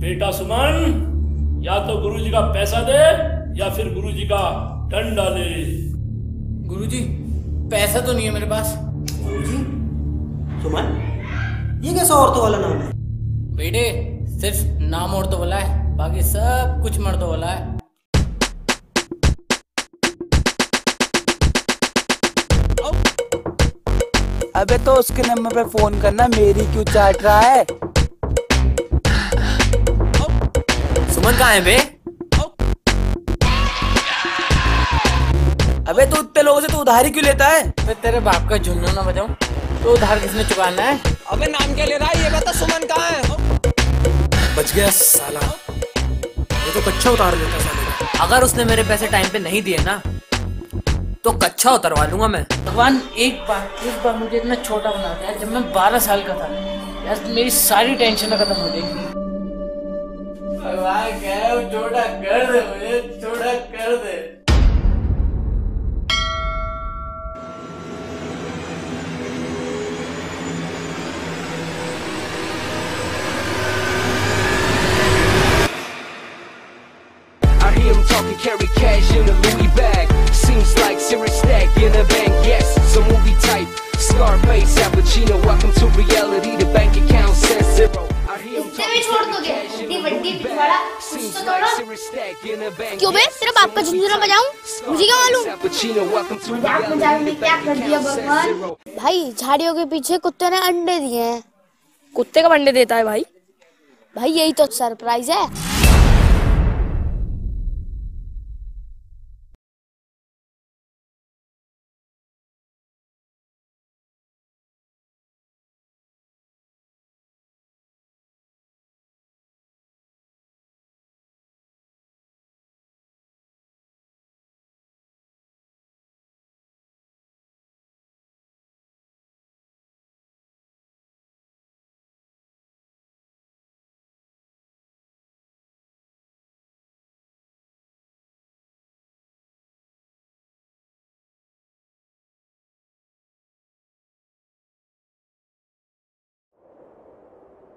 बेटा सुमन, या तो गुरुजी का पैसा दे या फिर गुरुजी का डंडा ले। गुरुजी, पैसा तो नहीं है मेरे पास। गुरुजी, सुमन, ये कैसा औरतों वाला नाम है? बेटे, सिर्फ नाम औरतों वाला है, बाकी सब कुछ मर्दों वाला है। अबे तो उसके नंबर पे फोन करना, मेरी क्यों चाट रहा है? सुमन कहाँ है बे? अबे तो इतने लोगों से तू उधारी क्यों लेता है? मैं तेरे बाप का झुन्नू ना बजाऊं तो उधार किसने चुकाना है? अबे नाम क्या ले रहा है ये बता, सुमन कहाँ है? बच गया साला, ये तो कच्चा उतार लेता साले। अगर उसने मेरे पैसे टाइम पे नहीं दिए ना तो कच्चा उतरवा लूंगा मैं। भगवान एक बार मुझे इतना छोटा बना दिया जब मैं 12 साल का था यार, मेरी सारी टेंशन खत्म हो जाएगी। भगवान कह रहा हूँ छोटा कर दे, मुझे छोटा कर दे। Talking carry cash in a Louis bag. Seems like serious stack in a bank. Yes, some movie type. Scarface, Al Pacino. Welcome to reality. The bank account says zero. I hear him talking carry cash in a Louis bag. Seems like serious stack in a bank. क्यों बे? तेरा बाप का झुंझुना बजाऊं? मुझे क्या मालूम? Al Pacino. Welcome to reality. The bank account says zero. भाई झाड़ियों के पीछे कुत्ते ने अंडे दिए हैं। कुत्ते कब अंडे देता है भाई? भाई यही तो सरप्राइज है।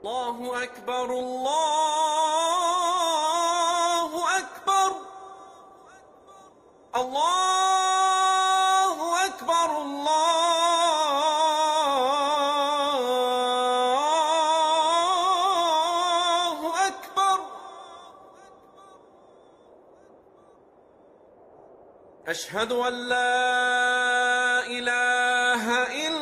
Allahu Akbar, Allahu Akbar, Allahu Akbar, Allahu Akbar. Ashhadu an la ilaha illa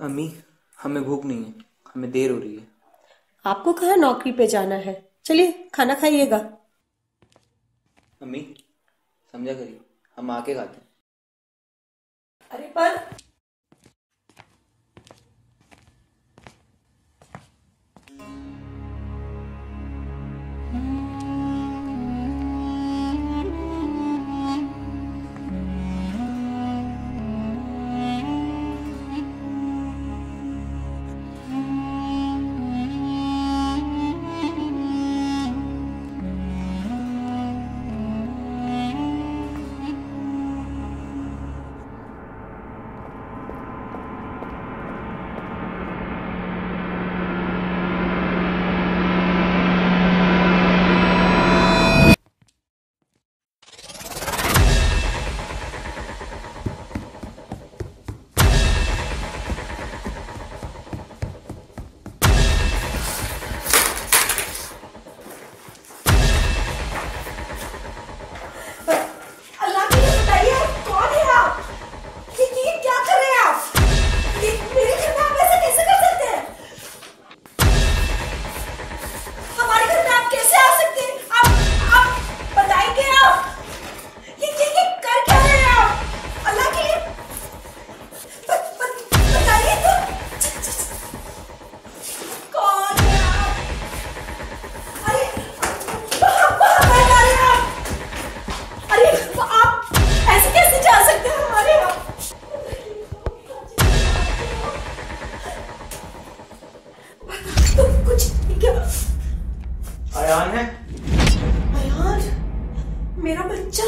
अम्मी, हमें भूख नहीं है, हमें देर हो रही है। आपको कहाँ नौकरी पे जाना है? चलिए खाना खाइएगा। अम्मी समझा करिए, हम आके खाते हैं। अरे पर अयान है? अयान, मेरा बच्चा।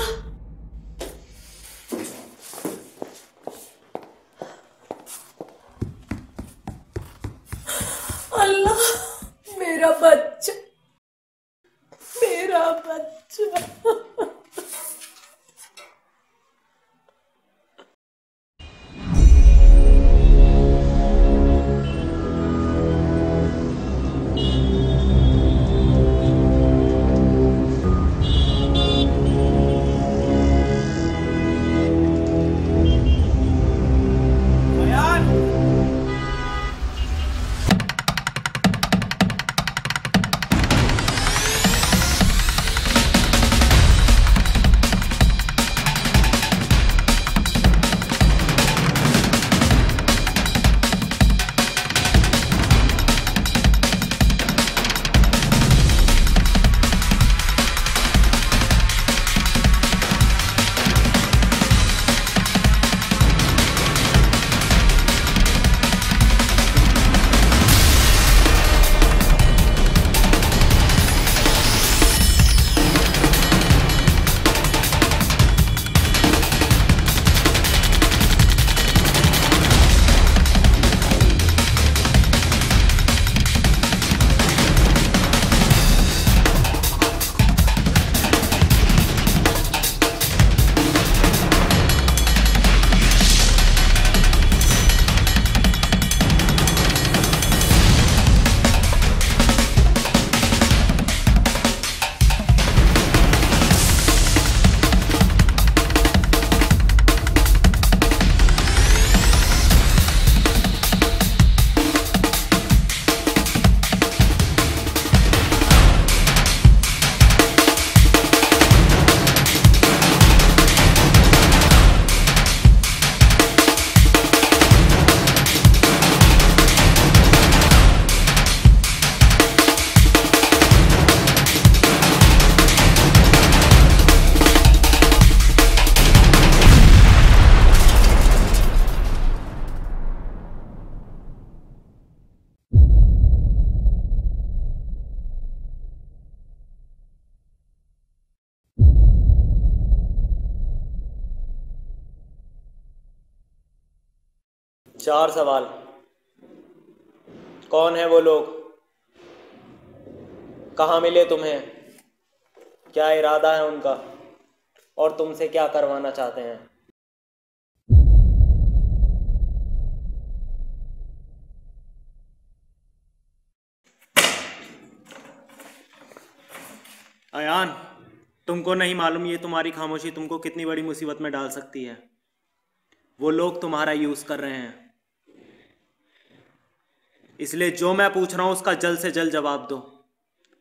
अल्लाह, मेरा बच्चा, मेरा बच्चा। चार सवाल। कौन है वो लोग? कहाँ मिले तुम्हें? क्या इरादा है उनका? और तुमसे क्या करवाना चाहते हैं? अयान, तुमको नहीं मालूम ये तुम्हारी खामोशी तुमको कितनी बड़ी मुसीबत में डाल सकती है। वो लोग तुम्हारा यूज कर रहे हैं। इसलिए जो मैं पूछ रहा हूँ उसका जल्द से जल्द जवाब दो,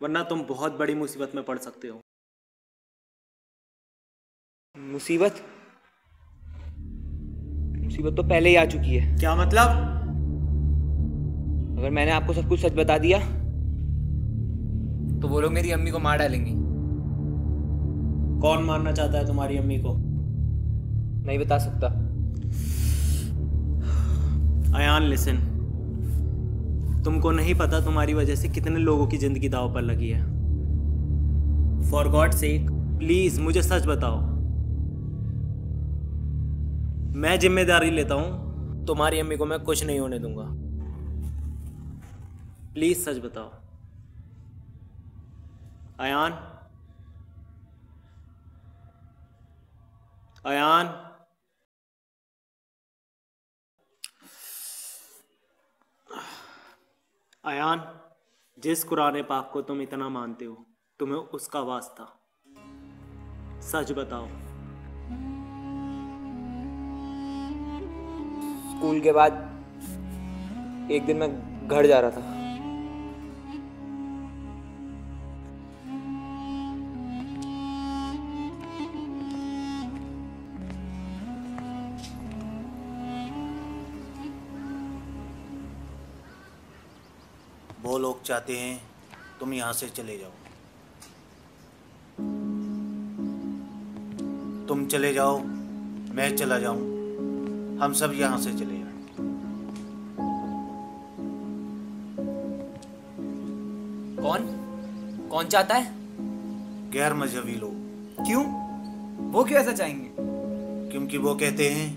वरना तुम बहुत बड़ी मुसीबत में पड़ सकते हो। मुसीबत? मुसीबत तो पहले ही आ चुकी है। क्या मतलब? अगर मैंने आपको सब कुछ सच बता दिया तो वो लोग मेरी अम्मी को मार डालेंगे। कौन मारना चाहता है तुम्हारी अम्मी को? नहीं बता सकता। अयान लिसन, तुमको नहीं पता तुम्हारी वजह से कितने लोगों की जिंदगी दांव पर लगी है। फॉर गॉड सेक प्लीज मुझे सच बताओ। मैं जिम्मेदारी लेता हूं, तुम्हारी अम्मी को मैं कुछ नहीं होने दूंगा। प्लीज सच बताओ। अयान, अयान, अयान, जिस कुरान पाक को तुम इतना मानते हो, तुम्हें उसका वास्ता सच बताओ। स्कूल के बाद एक दिन मैं घर जा रहा था। वो लोग चाहते हैं तुम यहाँ से चले जाओ। तुम चले जाओ, मैं चला जाऊं, हम सब यहाँ से चले जाएं। कौन चाहता है? गैर मजहबी लोग। क्यों? वो क्यों ऐसा चाहेंगे? क्योंकि वो कहते हैं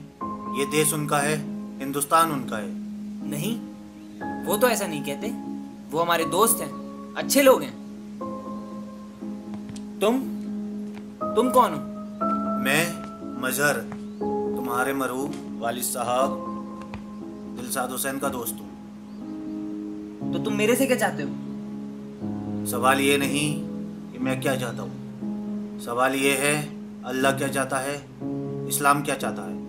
ये देश उनका है, हिंदुस्तान उनका है। नहीं, वो तो ऐसा नहीं कहते। वो हमारे दोस्त हैं, अच्छे लोग हैं। तुम कौन हो? मैं मजहर, तुम्हारे मरहूम वालिद साहब दिलशाद हुसैन का दोस्त हूँ। तो तुम मेरे से क्या चाहते हो? सवाल ये नहीं कि मैं क्या चाहता हूँ, सवाल ये है अल्लाह क्या चाहता है, इस्लाम क्या चाहता है।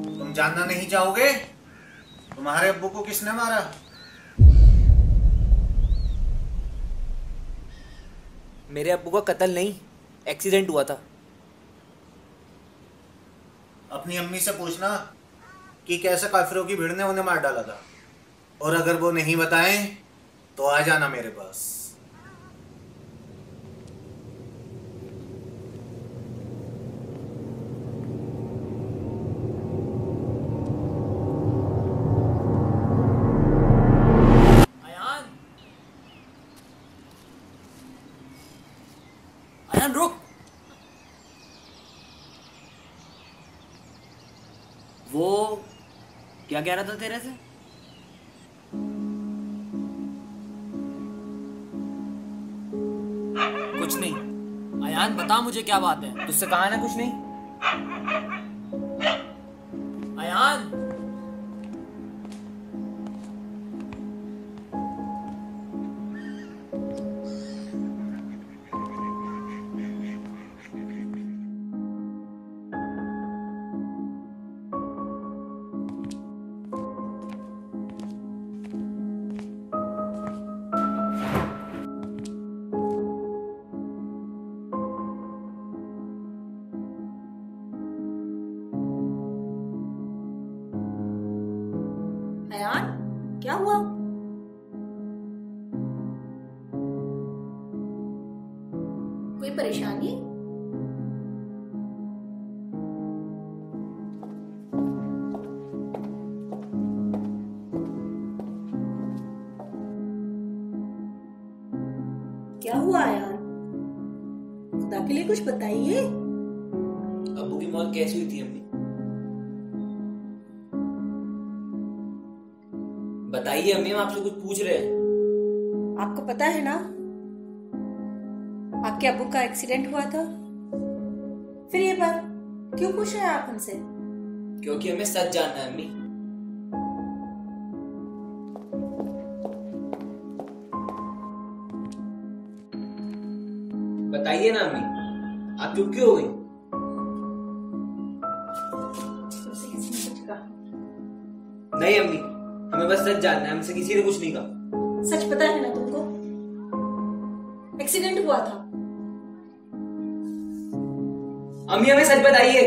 तुम जानना नहीं चाहोगे तुम्हारे अब्बू को किसने मारा? मेरे अब्बू का कत्ल नहीं, एक्सीडेंट हुआ था। अपनी अम्मी से पूछना कि कैसे काफिरों की भीड़ ने उन्हें मार डाला था, और अगर वो नहीं बताएं तो आ जाना मेरे पास। अयान रुक। वो क्या कह रहा था तेरे से? कुछ नहीं। अयान बता मुझे क्या बात है। तुझसे कहा ना कुछ नहीं। अयान, अयान, क्या हुआ? कोई परेशानी? क्या हुआ अयान? खुदा के लिए कुछ बताइए। अब्बू की मौत कैसी हुई थी अम्मी? बताइए अम्मी, हम आपसे कुछ पूछ रहे हैं। आपको पता है ना आपके अब्बू का एक्सीडेंट हुआ था। फिर ये बात क्यों पूछ रहे हैं आप हमसे? क्योंकि हमें सच जानना है अम्मी। बताइए ना अम्मी, आप चुप क्यों हो गई? तुमसे किसी ने कुछ नहीं अम्मी, हमें बस सच जानना है, हमसे किसी ने कुछ नहीं कहा। सच पता है ना तुमको? एक्सीडेंट हुआ था। अम्मी हमें सच बताइए।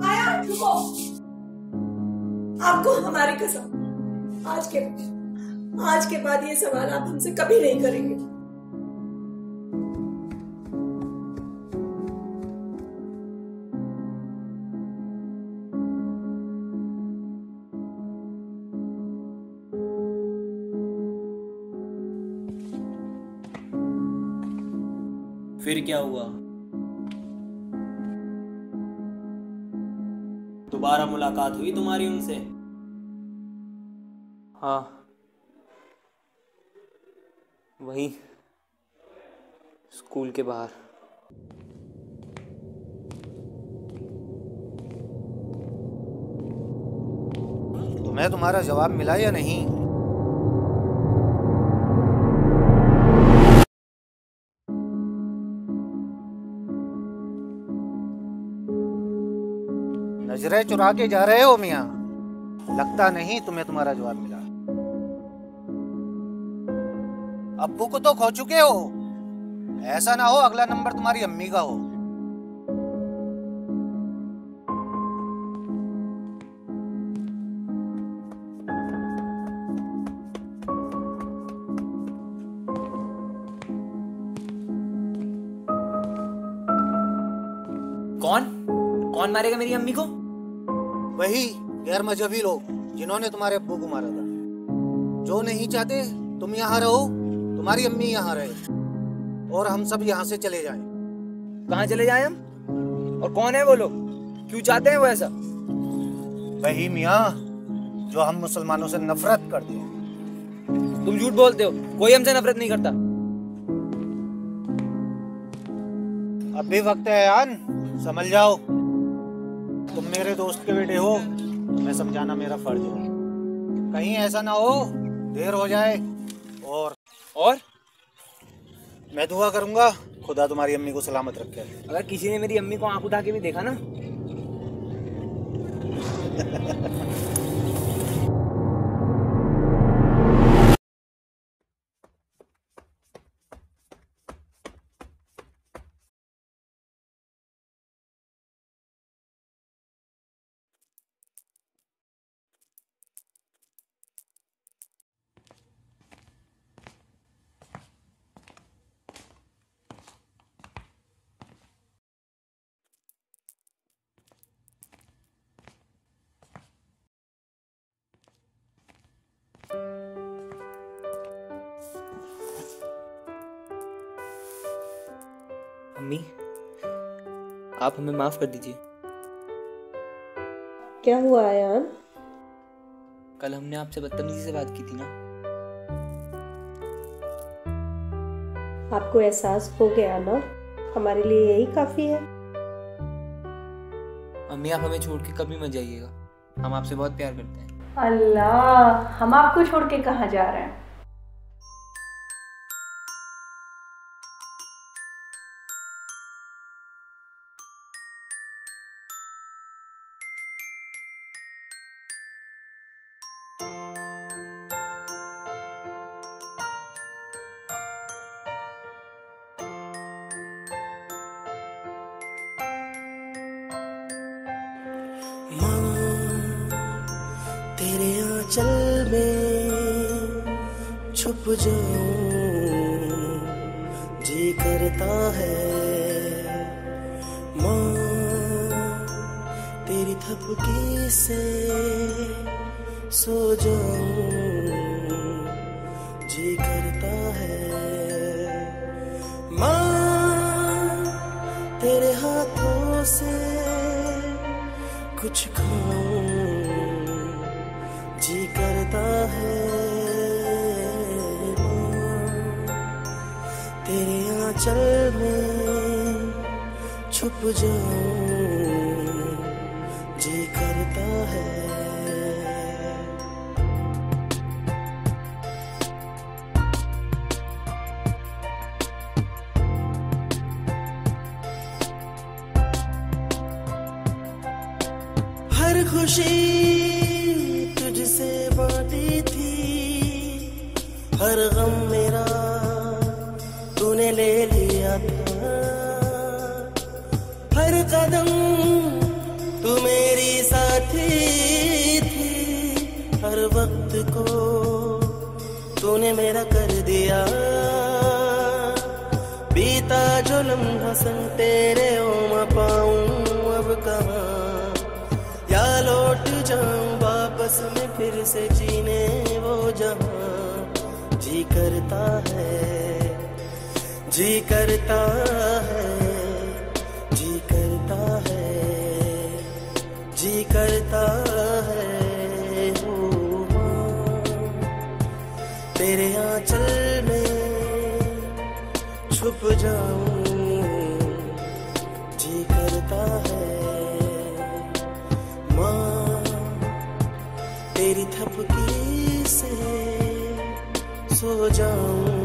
आयान रुको। आपको हमारी कसम, आज के बाद ये सवाल आप हमसे कभी नहीं करेंगे। फिर क्या हुआ? दोबारा मुलाकात हुई तुम्हारी उनसे? हाँ, वहीं स्कूल के बाहर। तुम्हें तुम्हारा जवाब मिला या नहीं? नजरें चुरा के जा रहे हो मियां। लगता नहीं तुम्हें तुम्हारा जवाब मिला। अब्बू को तो खो चुके हो, ऐसा ना हो अगला नंबर तुम्हारी अम्मी का हो। कौन मारेगा मेरी अम्मी को? वही गैर मजहबी लोग जिन्होंने तुम्हारे अब्बू को मारा था। जो नहीं चाहते तुम यहाँ रहो, तुम्हारी अम्मी यहाँ रहे और हम सब यहाँ से चले जाएं। कहाँ चले जाएं हम? और कौन है वो लोग? क्यों चाहते हैं वो ऐसा? वही मियाँ जो हम मुसलमानों से नफरत करते हैं। तुम झूठ बोलते हो, कोई हमसे नफरत नहीं करता। अब भी वक्त है यान, समझ जाओ। तुम मेरे दोस्त के बेटे हो, तुम्हें समझाना मेरा फर्ज है। कहीं ऐसा ना हो देर हो जाए। और मैं दुआ करूंगा खुदा तुम्हारी अम्मी को सलामत रखे। अगर किसी ने मेरी अम्मी को आंख उठा के भी देखा ना अम्मी, आप हमें माफ कर दीजिए। क्या हुआ आयान? कल हमने आपसे बदतमीजी से बात की थी ना। आपको एहसास हो गया ना? हमारे लिए यही काफी है। अम्मी आप हमें छोड़ के कभी मत जाइएगा, हम आपसे बहुत प्यार करते हैं। अल्लाह, हम आपको छोड़ के कहाँ जा रहे हैं? तेरे आंचल में छुप जाऊं जी करता है। माँ तेरी थपकी से सो जाऊं जी करता है। माँ तेरे हाथों से कुछ खाऊं जी करता है। तेरे आंचल में छुप जाऊं जी करता है। खुशी तुझसे बांटी थी, हर गम मेरा तूने ले लिया था, हर कदम तू मेरी साथी थी, हर वक्त को तूने मेरा कर दिया, बीता जो लम्हा संग तेरे ओ मैं पाऊं अब कहाँ, या लौट जाऊं वापस में फिर से जीने वो जहां, जी करता है, जी करता है, जी करता है, जी करता है, तेरे आंचल में छुप जाऊं, जी करता है, माँ तेरी थपकी से सो जाऊं,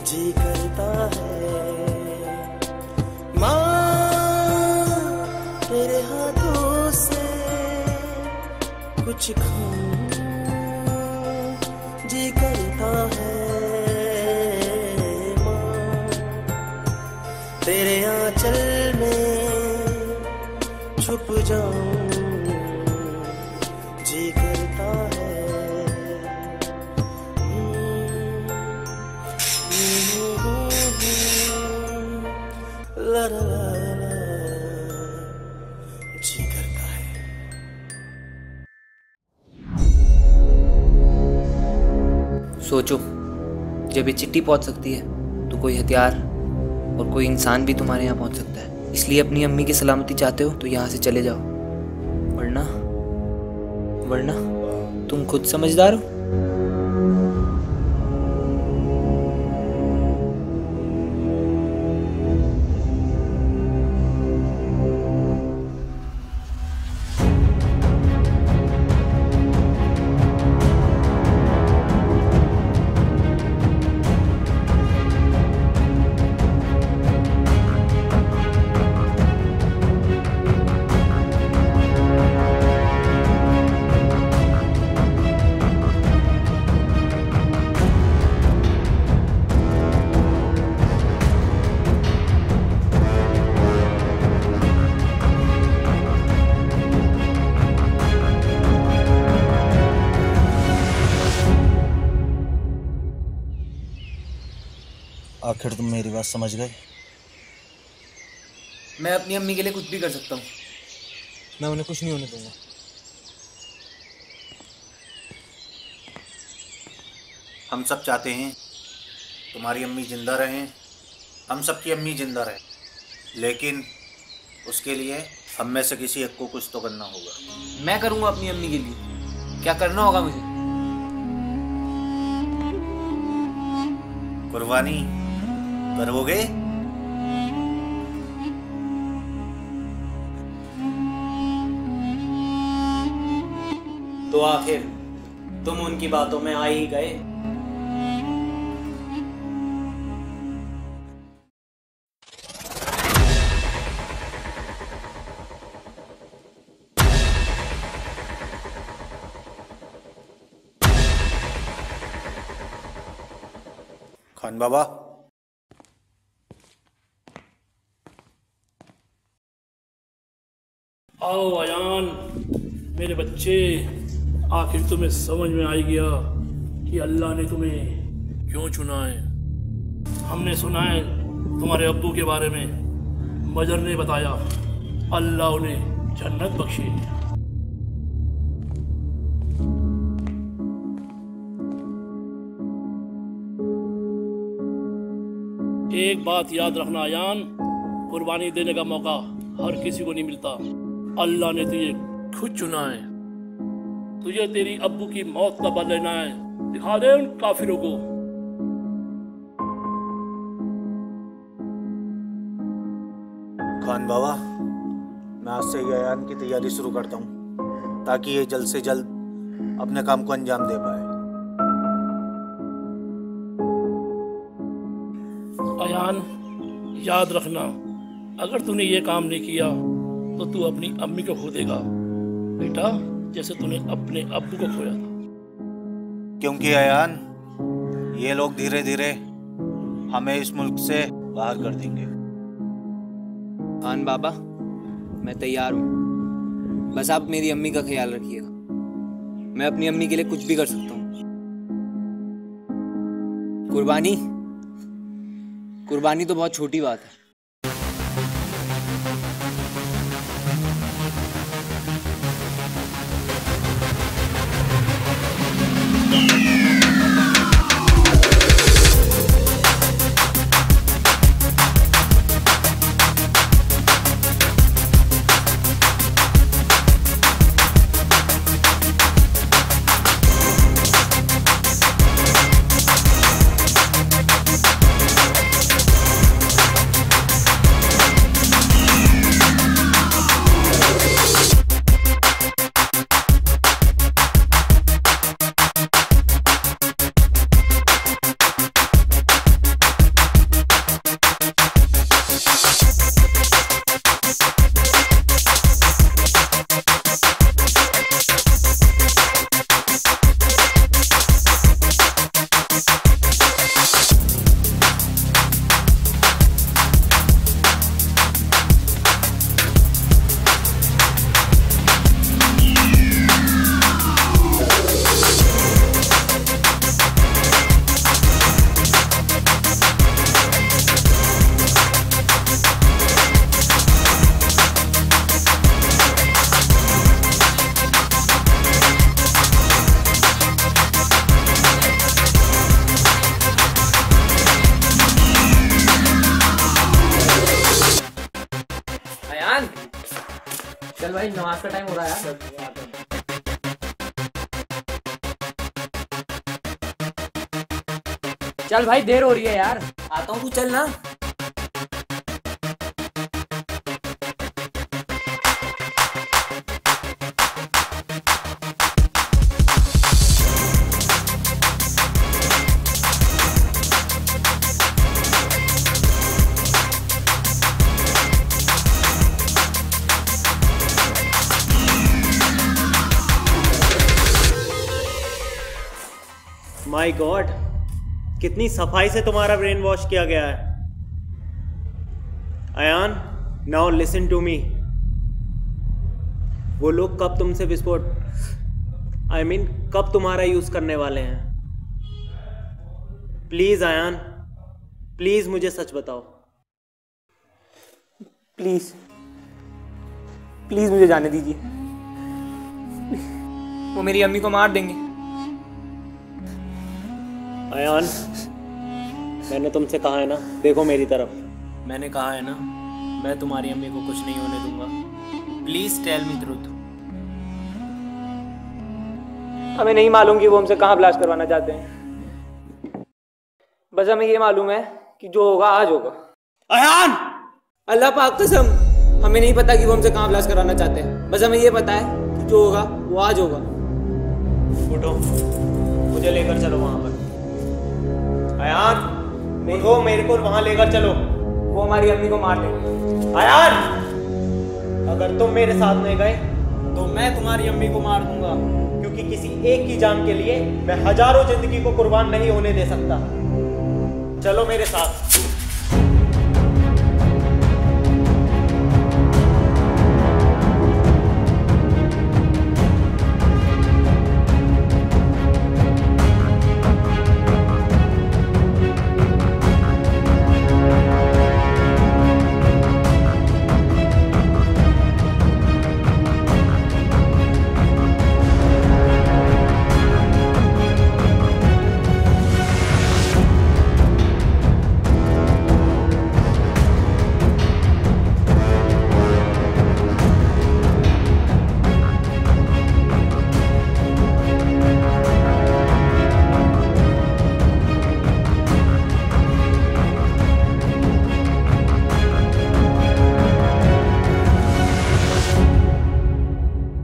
जी करता है, माँ तेरे हाथों से कुछ खाऊं, जी करता है, माँ तेरे आंचल में छुप जाऊं, जी करता है, ला ला ला, जी करता है। सोचो, जब ये चिट्ठी पहुंच सकती है तो कोई हथियार और कोई इंसान भी तुम्हारे यहाँ पहुंच सकता है। इसलिए अपनी अम्मी की सलामती चाहते हो तो यहाँ से चले जाओ, वरना तुम खुद समझदार हो। आखिर तुम मेरी बात समझ गए? मैं अपनी अम्मी के लिए कुछ भी कर सकता हूँ। मैं उन्हें कुछ नहीं होने दूंगा। हम सब चाहते हैं तुम्हारी अम्मी जिंदा रहें, हम सबकी अम्मी जिंदा रहे, लेकिन उसके लिए हम में से किसी एक को कुछ तो करना होगा। मैं करूँगा अपनी अम्मी के लिए, क्या करना होगा मुझे? कुर्बानी करोगे? तो आखिर तुम उनकी बातों में आ ही गए। खान बाबा, आओ अयान, मेरे बच्चे, आखिर तुम्हें समझ में आ गया कि अल्लाह ने तुम्हें क्यों चुना है। हमने सुना है तुम्हारे अब्बू के बारे में, मजर ने बताया, अल्लाह उन्हें जन्नत बख्शे। एक बात याद रखना अयान, कुर्बानी देने का मौका हर किसी को नहीं मिलता। अल्लाह ने तुझे खुद चुना है, तुझे तेरी अब्बू की मौत का बदला लेना है। दिखा दे उन काफिरों को। खान बाबा, मैं आज से ही अयान की तैयारी शुरू करता हूँ ताकि ये जल्द से जल्द अपने काम को अंजाम दे पाए। अयान, याद रखना, अगर तूने ये काम नहीं किया तो तू अपनी अम्मी को खो देगा बेटा, जैसे तूने अपने अब्बू को खोया था। क्योंकि अयान, ये लोग धीरे धीरे हमें इस मुल्क से बाहर कर देंगे। खान बाबा, मैं तैयार हूँ, बस आप मेरी अम्मी का ख्याल रखिएगा। मैं अपनी अम्मी के लिए कुछ भी कर सकता हूँ। कुर्बानी तो बहुत छोटी बात है। चल भाई, नमाज का टाइम हो रहा है यार। चल भाई, देर हो रही है यार। आता हूँ, तू चल ना। माय गॉड, कितनी सफाई से तुम्हारा ब्रेन वॉश किया गया है। Ayaan, now listen to me. वो लोग कब तुमसे विस्फोट कब तुम्हारा यूज करने वाले हैं? प्लीज अयान, प्लीज मुझे सच बताओ। प्लीज प्लीज मुझे जाने दीजिए। वो मेरी अम्मी को मार देंगे। अयान, मैंने तुमसे कहा है ना, देखो मेरी तरफ। मैंने कहा है ना, मैं तुम्हारी अम्मी को कुछ नहीं होने दूंगा। Please tell me truth. हमें नहीं मालूम कि वो हमसे कहाँ ब्लास्ट करवाना चाहते हैं, बस हमें ये मालूम है कि जो होगा आज होगा। अयान, अल्लाह पाक कसम, हमें नहीं पता कि वो हमसे कहाँ ब्लास्ट कराना चाहते हैं, बस हमें ये पता है कि जो होगा वो आज होगा। उठो, मुझे लेकर चलो वहां पर। अयान, देखो मेरे को वहां लेकर चलो। वो हमारी अम्मी को मार देंगे। अयान, अगर तुम मेरे साथ नहीं गए तो मैं तुम्हारी अम्मी को मार दूंगा, क्योंकि किसी एक की जान के लिए मैं हजारों जिंदगी को कुर्बान नहीं होने दे सकता। चलो मेरे साथ।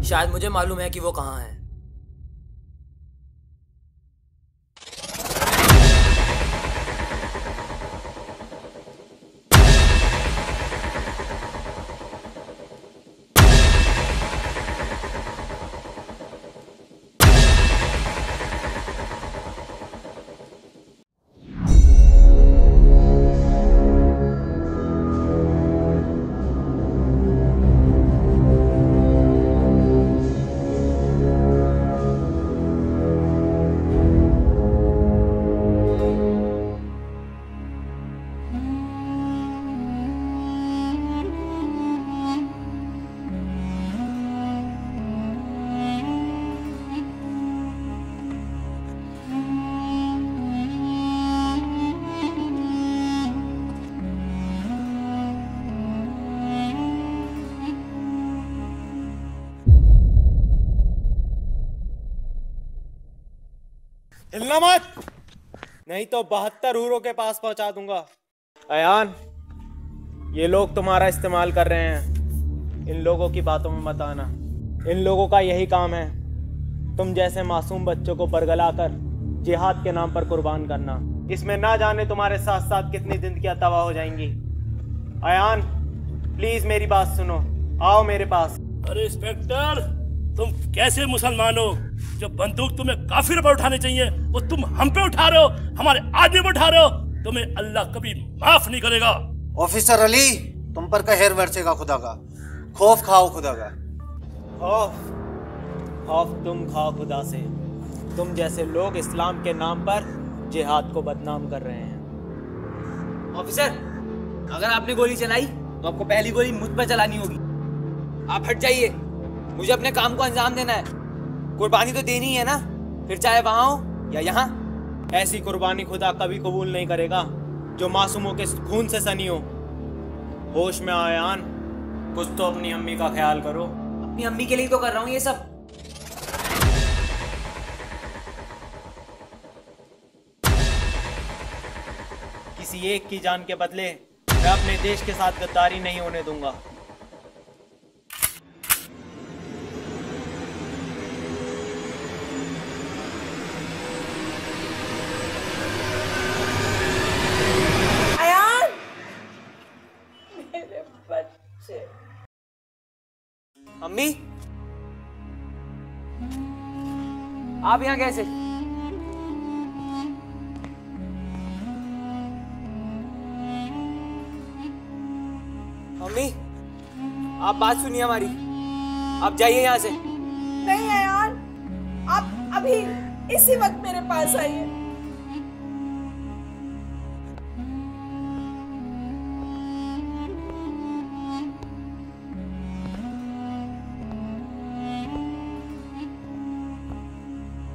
शायद मुझे मालूम है कि वो कहाँ है। बोलना मत, नहीं तो 72 हूरों के पास पहुंचा दूंगा। अयान, ये लोग तुम्हारा इस्तेमाल कर रहे हैं, इन लोगों की बातों में मत आना। इन लोगों का यही काम है तुम जैसे मासूम बच्चों को बरगला कर जिहाद के नाम पर कुर्बान करना। इसमें ना जाने तुम्हारे साथ साथ कितनी जिंदगियां तबाह हो जाएंगी। अयान, प्लीज मेरी बात सुनो, आओ मेरे पास। अरे इंस्पेक्टर, तुम कैसे मुसलमान हो? जो बंदूक तुम्हें काफिर पर उठाने चाहिए वो तुम हम पे उठा रहे हो, हमारे आदमी पे उठा रहे हो। तुम्हें अल्लाह कभी माफ नहीं करेगा। ऑफिसर अली, तुम पर कहर बरसेगा खुदा का, खौफ खाओ खुदा का। खौफ तुम खाओ खुदा से। तुम जैसे लोग इस्लाम के नाम पर जिहाद को बदनाम कर रहे हैं। ऑफिसर, अगर आपने गोली चलाई तो आपको पहली गोली मुझ पर चलानी होगी। आप हट जाइए, मुझे अपने काम को अंजाम देना है। कुर्बानी तो देनी है ना, फिर चाहे वहां हो या यहाँ। ऐसी कुर्बानी खुदा कभी कबूल नहीं करेगा जो मासूमों के खून से सनी हो। होश में आयान, कुछ तो अपनी अम्मी का ख्याल करो। अपनी अम्मी के लिए तो कर रहा हूँ ये सब। किसी एक की जान के बदले मैं अपने देश के साथ गद्दारी नहीं होने दूंगा। अयान, मेरे बच्चे। अम्मी, आप यहाँ कैसे? अम्मी, आप बात सुनिए हमारी, आप जाइए यहाँ से। नहीं अयान, आप अभी इसी वक्त मेरे पास आइए।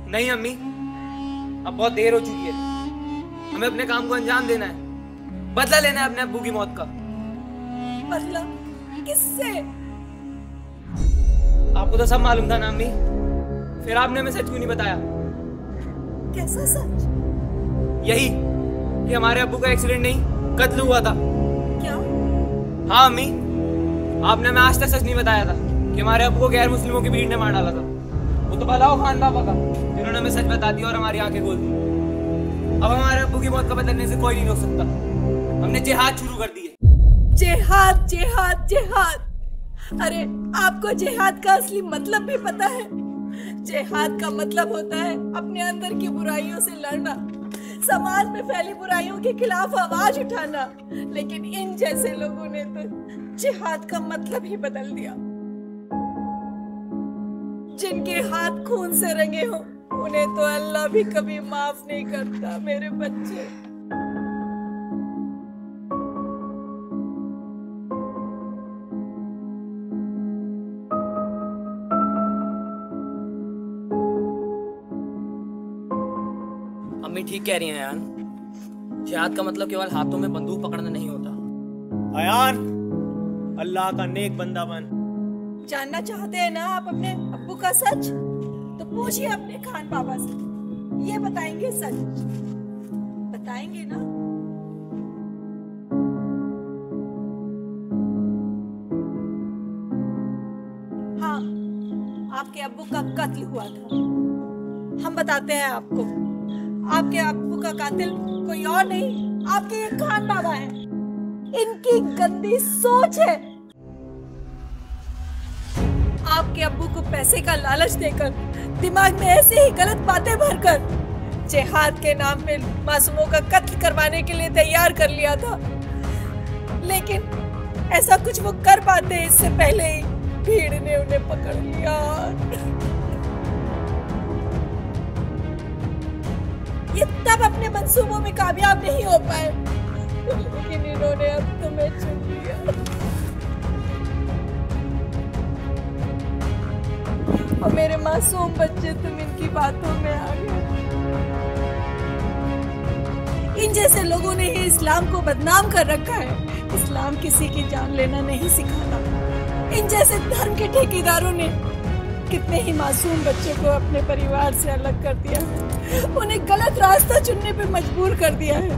नहीं अम्मी, अब बहुत देर हो चुकी है। हमें अपने काम को अंजाम देना है, बदला लेना है अपने अब्बू की मौत का। बदला किससे? आपको तो सब मालूम था ना अम्मी, फिर आपने हमें सच क्यों नहीं बताया? कैसा सच? यही कि हमारे अब्बू का एक्सीडेंट नहीं, कत्ल हुआ था। क्या? हाँ अम्मी, आपने हमें आज तक सच नहीं बताया था कि हमारे अब्बू को गैर मुस्लिमों की भीड़ ने मार डाला था। वो तो भला खान बाबा का, जिन्होंने हमें सच बता दिया और हमारी आंखें खोल दी। अब हमारे अब्बू की मौत का बदलने से कोई नहीं रोक सकता। हमने जिहाद शुरू कर दी है। जिहाद, जिहाद, जिहाद। अरे आपको जिहाद का असली मतलब भी पता है? जिहाद का मतलब होता है अपने अंदर की बुराइयों से लड़ना, समाज में फैली बुराइयों के खिलाफ आवाज उठाना। लेकिन इन जैसे लोगों ने तो जिहाद का मतलब ही बदल दिया। जिनके हाथ खून से रंगे हो उन्हें तो अल्लाह भी कभी माफ नहीं करता। मेरे बच्चे, अम्मी ठीक कह रही हैं यार, जिहाद का मतलब केवल हाथों में बंदूक पकड़ना नहीं होता। अयान, अल्लाह का नेक बंदा बन। जानना चाहते हैं ना आप अपने अब्बू का सच? तो पूछिए अपने खान बाबा से, ये बताएंगे सच। बताएंगे ना? हाँ, आपके अब्बू का कत्ल हुआ था। हम बताते हैं आपको, आपके अब्बू का कातिल कोई और नहीं, आपके ये खान बाबा हैं। इनकी गंदी सोच है। आपके अब्बू को पैसे का लालच देकर, दिमाग में ऐसे ही गलत बातें भरकर जिहाद के नाम पे मासूमों का कत्ल करवाने के लिए तैयार कर लिया था। लेकिन ऐसा कुछ वो कर पाते इससे पहले ही भीड़ ने उन्हें पकड़ लिया। ये तब अपने मंसूबों में कामयाब नहीं हो पाए, लेकिन इन्होंने अब तुम्हें चुन लिया। और मेरे मासूम बच्चे, तुम इनकी बातों में आ गए। इन जैसे लोगों ने ही इस्लाम को बदनाम कर रखा है। इस्लाम किसी की जान लेना नहीं सिखाता। इन जैसे धर्म के ठेकेदारों ने कितने ही मासूम बच्चे को अपने परिवार से अलग कर दिया। उन्हें गलत रास्ता चुनने पे मजबूर कर दिया है।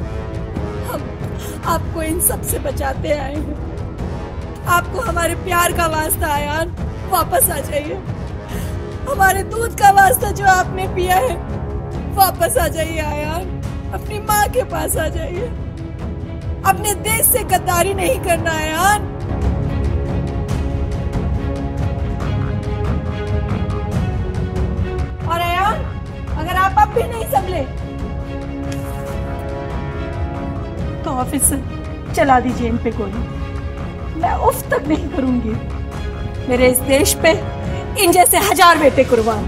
हम आपको इन सब से बचाते आए हैं। आपको हमारे प्यार का वास्ता आयान, वापस आ जाइए। हमारे दूध का वास्ता जो आपने पिया है, वापस आ जाइए आयान। अपनी माँ के पास आ जाइए। अपने देश से गद्दारी नहीं करना आयान। और आयान, अगर आप अब भी नहीं संभले तो ऑफिसर चला दीजिए इन पे गोली। मैं उफ तक नहीं करूंगी। मेरे इस देश पे इन जैसे 1000 बेटे कुर्बान।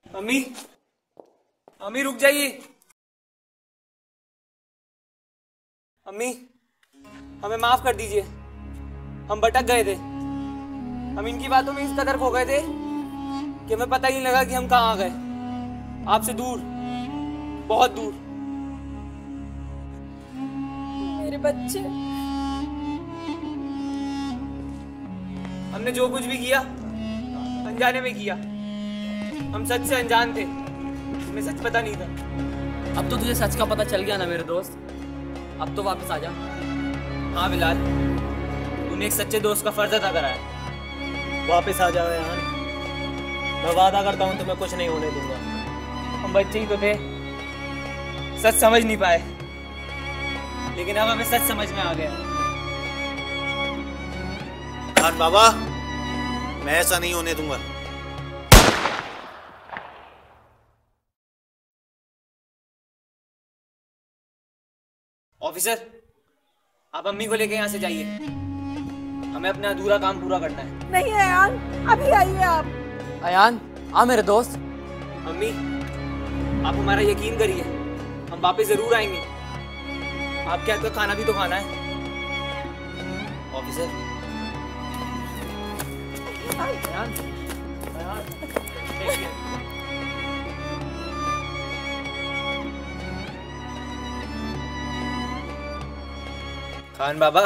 अम्मी, अम्मी रुक जाइए। अम्मी, हमें माफ कर दीजिए। हम भटक गए थे। हम इनकी बातों में इस कदर खो गए थे कि हमें पता ही नहीं लगा कि हम कहाँ आ गए। आपसे दूर, बहुत दूर। मेरे बच्चे, हमने जो कुछ भी किया अनजाने में किया। हम सच से अनजान थे। हमें सच पता नहीं था। अब तो तुझे सच का पता चल गया ना मेरे दोस्त। अब तो वापस आ जा। हाँ बिलाल, तूने एक सच्चे दोस्त का फर्ज अदा करा है। वापस आ जाओ यार। मैं वादा करता हूँ तुम्हें कुछ नहीं होने दूंगा। हम बच्चे ही तो थे, सच समझ नहीं पाए, लेकिन अब हमें सच समझ में आ गया। खान बाबा, मैं ऐसा नहीं होने दूंगा। ऑफिसर, आप अम्मी को लेके यहाँ से जाइए। हमें अपना अधूरा काम पूरा करना है। नहीं अयान, अभी आइए आप। अयान, आ मेरे दोस्त। अम्मी, आप हमारा यकीन करिए, हम वापस जरूर आएंगे। आपके हाथ का खाना भी तो खाना है। ऑफिसर, खान बाबा,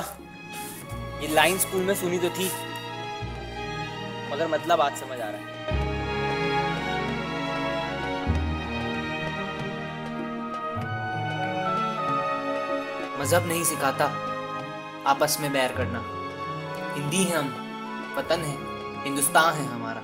ये लाइन स्कूल में सुनी तो थी, मगर मतलब आज समझ आ रहा है। मजहब नहीं सिखाता आपस में बैर करना। हिंदी है हम, वतन है, हिंदुस्तान है हमारा।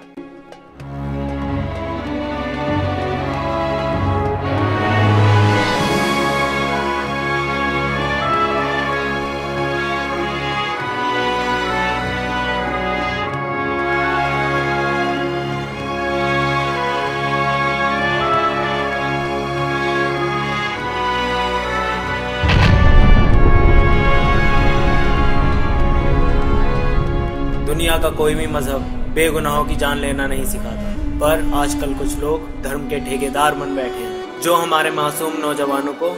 दुनिया का कोई भी मजहब बेगुनाहों की जान लेना नहीं सिखाता, पर आजकल कुछ लोग धर्म के ठेकेदार बन बैठे हैं, जो हमारे मासूम नौजवानों को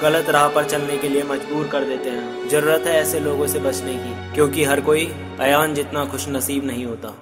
गलत राह पर चलने के लिए मजबूर कर देते हैं। जरूरत है ऐसे लोगों से बचने की, क्योंकि हर कोई अयान जितना खुश नसीब नहीं होता।